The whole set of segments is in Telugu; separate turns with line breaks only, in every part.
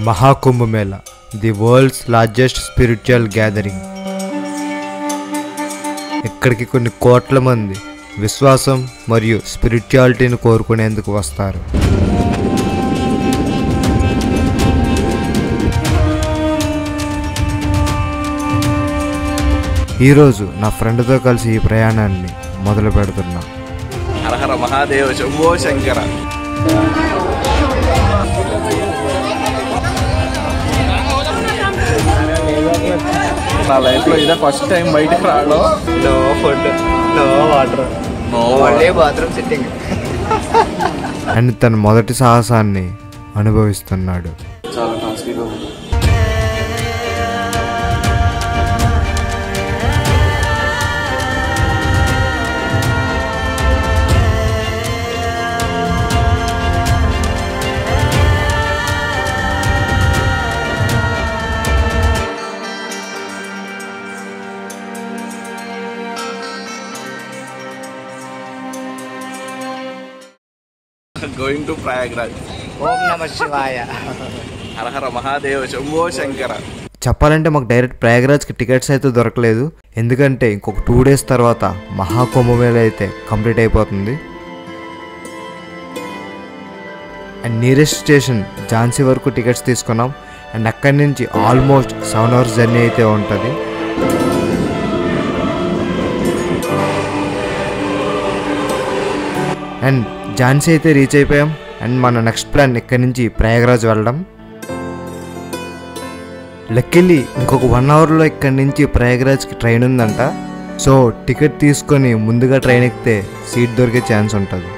Maha Kumbh Mela, the world's largest spiritual gathering. ఇక్కడికి కొన్ని కోట్ల మంది విశ్వాసం మరియు స్పిరిచువాలిటీని కోరుకునేందుకు వస్తారు. ఈరోజు నా ఫ్రెండ్తో కలిసి ఈ ప్రయాణాన్ని మొదలు పెడుతున్నా.
హర హర మహాదేవ శంభో శంకర. నా లైఫ్లో ఇదే ఫస్ట్ టైం బయటకు రావడం. No food, no water, no bathroom sitting.
And తన మొదటి సాహసాన్ని అనుభవిస్తున్నాడు.
చాలా టాస్కీగా ఉంది. Going to Prayagraj.
ఓం నమ శివాయ.
హర హర మహాదేవ శంభో శంకర.
చెప్పాలంటే మాకు డైరెక్ట్ ప్రయాగ్రాజ్కి టికెట్స్ అయితే దొరకలేదు, ఎందుకంటే ఇంకొక 2 days తర్వాత మహాకుంభమేళ అయితే కంప్లీట్ అయిపోతుంది. అండ్ నియరెస్ట్ స్టేషన్ ఝాన్సీ వరకు టికెట్స్ తీసుకున్నాం. అండ్ అక్కడి నుంచి ఆల్మోస్ట్ 7 hours జర్నీ అయితే ఉంటుంది. అండ్ ఝాన్సీ అయితే రీచ్ అయిపోయాం. అండ్ మన నెక్స్ట్ ప్లాన్ ఇక్కడి నుంచి ప్రయాగ్రాజ్ వెళ్ళడం. లక్కీలీ ఇంకొక 1 hourలో ఇక్కడి నుంచి ప్రయాగ్రాజ్కి ట్రైన్ ఉందంట. సో టికెట్ తీసుకొని ముందుగా ట్రైన్ ఎక్కితే సీట్ దొరికే ఛాన్స్ ఉంటుంది.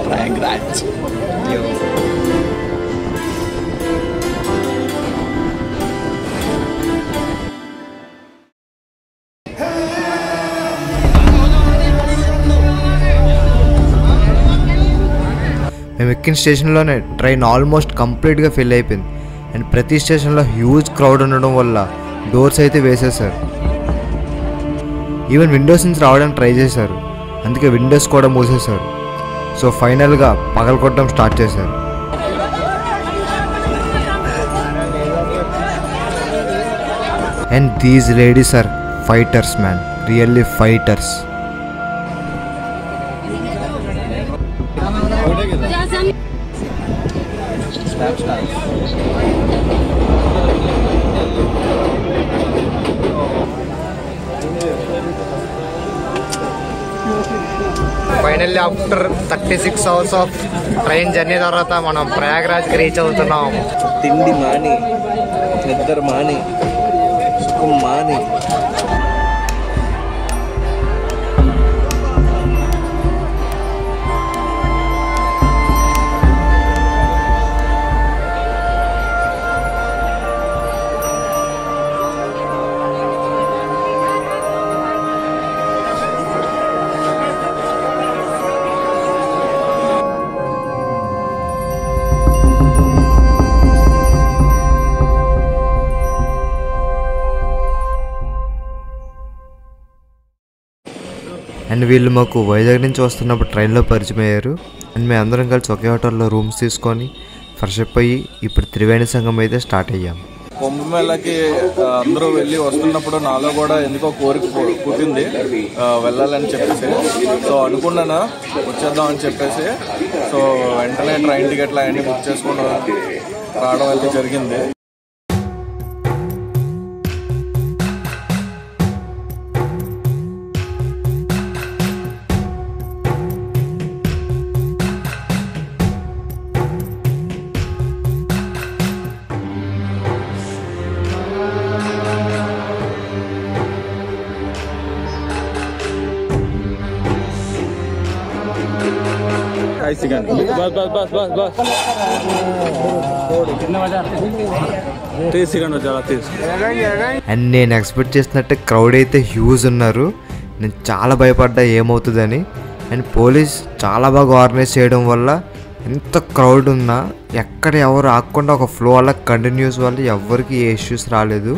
Prayagraj.
మేము ఎక్కిన స్టేషన్లోనే ట్రైన్ ఆల్మోస్ట్ కంప్లీట్గా ఫిల్ అయిపోయింది. అండ్ ప్రతి స్టేషన్లో హ్యూజ్ క్రౌడ్ ఉండడం వల్ల డోర్స్ అయితే వేసేసారు. ఈవెన్ విండోస్ నుంచి రావడానికి ట్రై చేశారు, అందుకే విండోస్ కూడా మూసేశారు. సో ఫైనల్గా పగలగొట్టడం స్టార్ట్ చేశారు. And these ladies are fighters man, really fighters.
Finally after 36 hours of train journey తర్వాత మనం ప్రయాగ్రాజ్కి రీచ్ అవుతున్నాం.
తిండి మాని, నిద్ర మాని, సుఖం మాని.
అండ్ వీళ్ళు మాకు వైజాగ్ నుంచి వస్తున్నప్పుడు ట్రైన్లో పరిచయం అయ్యారు. అండ్ మేము అందరం కలిసి ఒకే హోటల్లో రూమ్స్ తీసుకొని ఫ్రెష్ అప్ అయ్యి ఇప్పుడు త్రివేణి సంగం అయితే స్టార్ట్ అయ్యాం.
కుంభమేళకి అందరూ వెళ్ళి వస్తున్నప్పుడు నాలో కూడా ఎందుకో కోరిక పుట్టింది వెళ్ళాలని చెప్పేసి. సో అనుకున్నాను వచ్చేద్దాం అని చెప్పేసి. సో వెంటనే ట్రైన్ టికెట్లు అవన్నీ బుక్ చేసుకుని రావడం అయితే జరిగింది.
అండ్ నేను ఎక్స్పెక్ట్ చేసినట్టే క్రౌడ్ అయితే హ్యూజ్ ఉన్నారు. నేను చాలా భయపడ్డా ఏమవుతుందని. అండ్ పోలీస్ చాలా బాగా ఆర్గనైజ్ చేయడం వల్ల ఎంత క్రౌడ్ ఉన్నా ఎక్కడ ఎవరు ఆగకుండా ఒక ఫ్లో అలా కంటిన్యూస్ వల్ల ఎవరికి ఏ ఇష్యూస్ రాలేదు.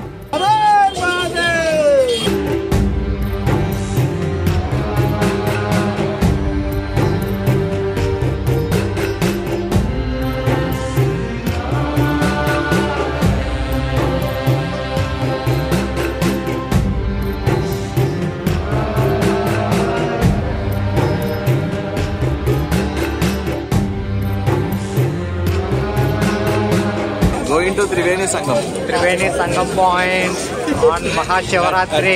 Going to Triveni
Sangam point on Mahashivratri.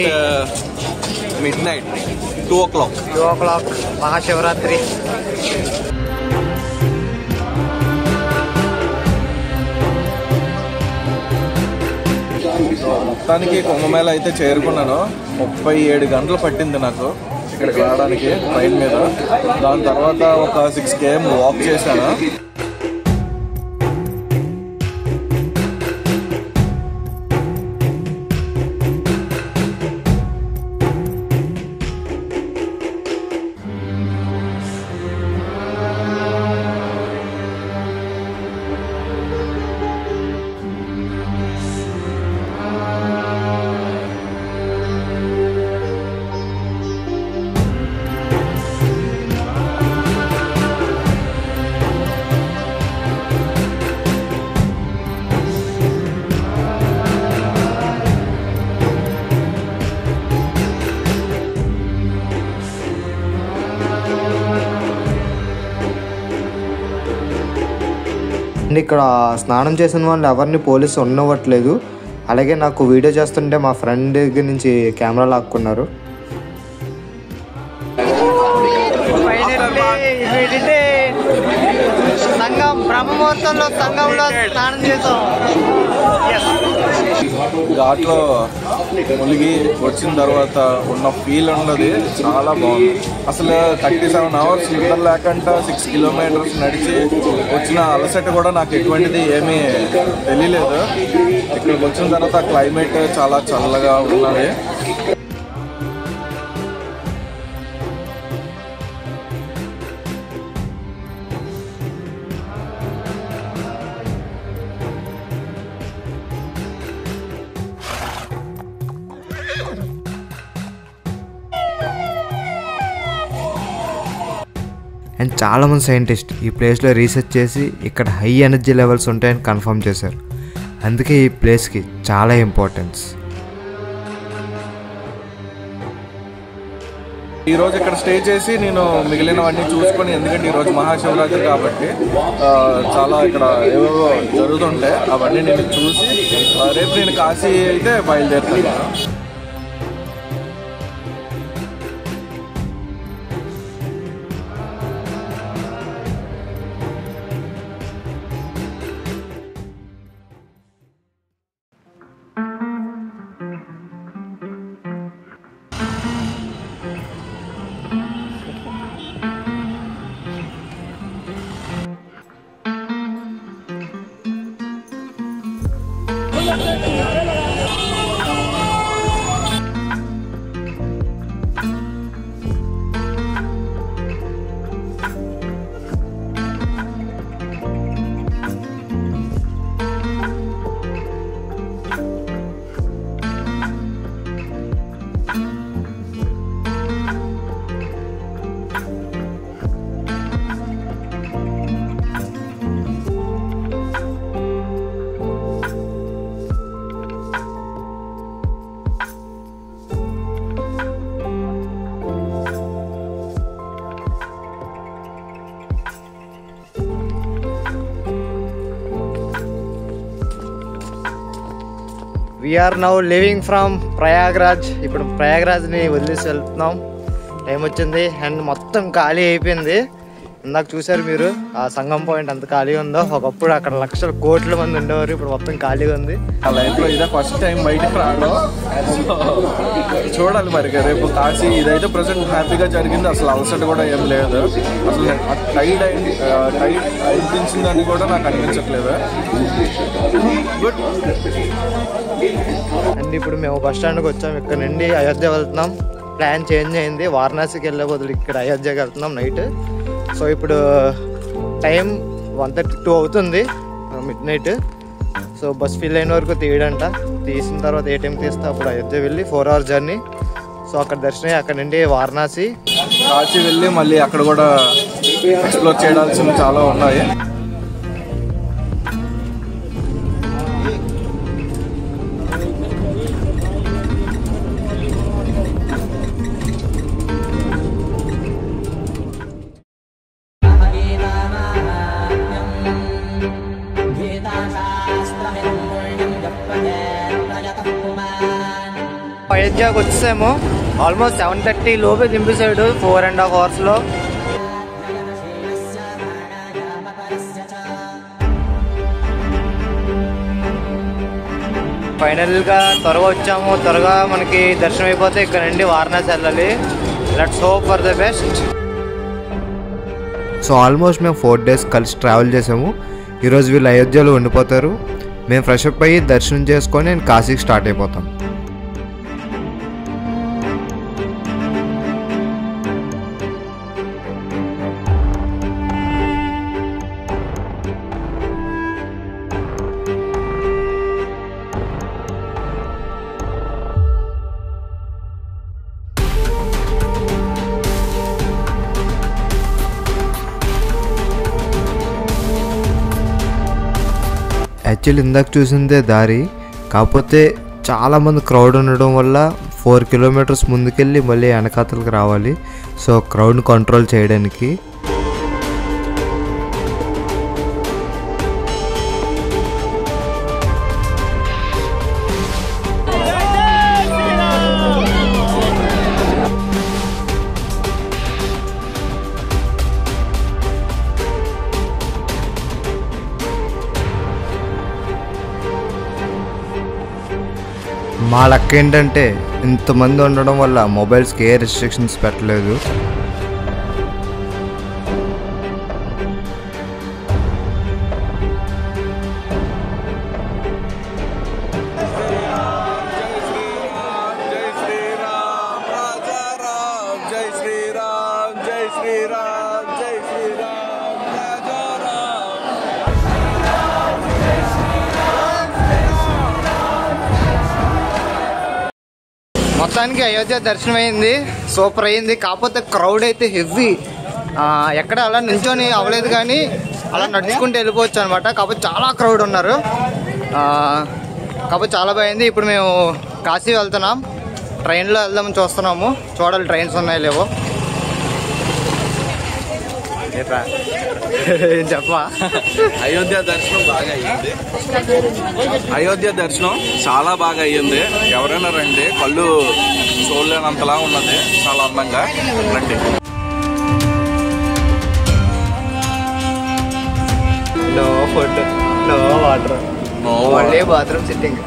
Midnight, 2 o'clock.
2 o'clock, Mahashivratri.
మొత్తానికి కుంభమేళ అయితే చేరుకున్నాను. 37 గంటలు పట్టింది నాకు ఇక్కడికి రావడానికి ట్రైన్ మీద. దాని తర్వాత ఒక 6 km వాక్ చేశాను.
ఇక్కడ స్నానం చేసిన వాళ్ళు ఎవరిని పోలీసు ఉండవట్లేదు. అలాగే నాకు వీడియో చేస్తుంటే మా ఫ్రెండ్ దగ్గర నుంచి కెమెరా లాక్కున్నారు.
సంఘం బ్రహ్మముహూర్తంలో సంఘంలో స్నానం చేసాం.
ఘాట్లో మునిగి వచ్చిన తర్వాత ఉన్న ఫీల్ ఉన్నది చాలా బాగుంది. అసలు 37 hours నిద్ర లేకుండా 6 kilometers నడిచి వచ్చిన అలసట కూడా నాకు ఎటువంటిది ఏమీ తెలియలేదు. ఇక్కడికి వచ్చిన తర్వాత క్లైమేట్ చాలా చల్లగా ఉన్నది.
అండ్ చాలామంది సైంటిస్ట్ ఈ ప్లేస్లో రీసెర్చ్ చేసి ఇక్కడ హై ఎనర్జీ లెవెల్స్ ఉంటాయని కన్ఫర్మ్ చేశారు. అందుకే ఈ ప్లేస్కి చాలా ఇంపార్టెన్స్.
ఈరోజు ఇక్కడ స్టే చేసి నేను మిగిలినవన్నీ చూసుకొని, ఎందుకంటే ఈరోజు మహాశివరాత్రి కాబట్టి చాలా ఇక్కడ ఏవేవో జరుగుతుంటాయి, అవన్నీ నేను చూసి రేపు నేను కాశీ అయితే బయలుదేరుతాను.
We're now living from Prayagraj. ఇప్పుడు ప్రయాగ్రాజ్ని వదిలేసి వెళ్తున్నాం. టైం వచ్చింది అండ్ మొత్తం ఖాళీ అయిపోయింది. ఇందాక చూసారు మీరు ఆ సంగం పాయింట్ అంత ఖాళీ ఉందో. ఒకప్పుడు అక్కడ లక్షల కోట్ల మంది ఉండేవారు, ఇప్పుడు మొత్తం ఖాళీగా ఉంది.
ఆ లైఫ్లో ఇదే ఫస్ట్ టైం బయటకు రావడం. చూడాలి మరి రేపు కాశీ. ఇదైతే ప్రజెంట్ హ్యాపీగా జరిగింది, అసలు అలసట కూడా ఏం లేదు. అసలు టైడ్ అనిపించిందని కూడా నాకు అనిపించట్లేదు. గుడ్.
అండ్ ఇప్పుడు మేము బస్ స్టాండ్కి వచ్చాము. ఇక్కడ నుండి అయోధ్య వెళ్తున్నాం. ప్లాన్ చేంజ్ అయింది. వారణాసికి వెళ్ళే బదులు ఇక్కడ అయోధ్యకి వెళ్తున్నాం నైట్. సో ఇప్పుడు టైం 1:32 అవుతుంది, mid night. So bus fill అయిన వరకు తీయడంట. తీసిన తర్వాత ఏ టైం తీస్తే అప్పుడు అయోధ్య వెళ్ళి 4 hours జర్నీ. సో అక్కడ దర్శనం, అక్కడ నుండి వారణాసి,
కాశీ వెళ్ళి మళ్ళీ అక్కడ కూడా ఎక్స్ప్లోర్ చేయాల్సినవి చాలా ఉన్నాయి.
అయోధ్యకు వచ్చేసాము. ఆల్మోస్ట్ 7:30 లోపే దింపేశాడు 4.5 hours. ఫైనల్గా త్వరగా వచ్చాము. త్వరగా మనకి దర్శనం అయిపోతే ఇక్కడ నుండి వారణాసి వెళ్ళాలి. Let's hope for the best.
So almost మేము 4 days కలిసి ట్రావెల్ చేసాము. ఈరోజు వీళ్ళు అయోధ్యలో ఉండిపోతారు. మేము ఫ్రెష్ అప్ అయ్యి దర్శనం చేసుకొని నేను కాశీకి స్టార్ట్ అయిపోతాం. యాక్చువల్లీ ఇందాక చూసిందే దారి, కాకపోతే చాలామంది క్రౌడ్ ఉండడం వల్ల 4 kilometers ముందుకెళ్ళి మళ్ళీ వెనకాతలకు రావాలి. సో క్రౌడ్ని కంట్రోల్ చేయడానికి. మా లక్ ఏంటంటే ఇంతమంది ఉండడం వల్ల మొబైల్స్కి ఏ రెస్ట్రిక్షన్స్ పెట్టలేదు.
మొత్తానికి అయోధ్య దర్శనం అయింది, సూపర్ అయింది. కాకపోతే క్రౌడ్ అయితే హెవీ. ఎక్కడ అలా నిల్చొని అవ్వలేదు, కానీ అలా నడుచుకుంటూ వెళ్ళిపోవచ్చు అనమాట. కాకపోతే చాలా క్రౌడ్ ఉన్నారు. కాకపోతే చాలా బాగుంది. ఇప్పుడు మేము కాశీ వెళ్తున్నాం. ట్రైన్లో వెళ్దామని చూస్తున్నాము. చూడాలి ట్రైన్స్ ఉన్నాయో లేవో. చెప్పా.
అయోధ్య దర్శనం బాగా అయ్యింది. అయోధ్య దర్శనం చాలా బాగా అయ్యింది. ఎవరైనా రండి, కళ్ళు చూడలేనంతలా ఉన్నది, చాలా అందంగా రండి.
No food, no water, only bathroom sitting.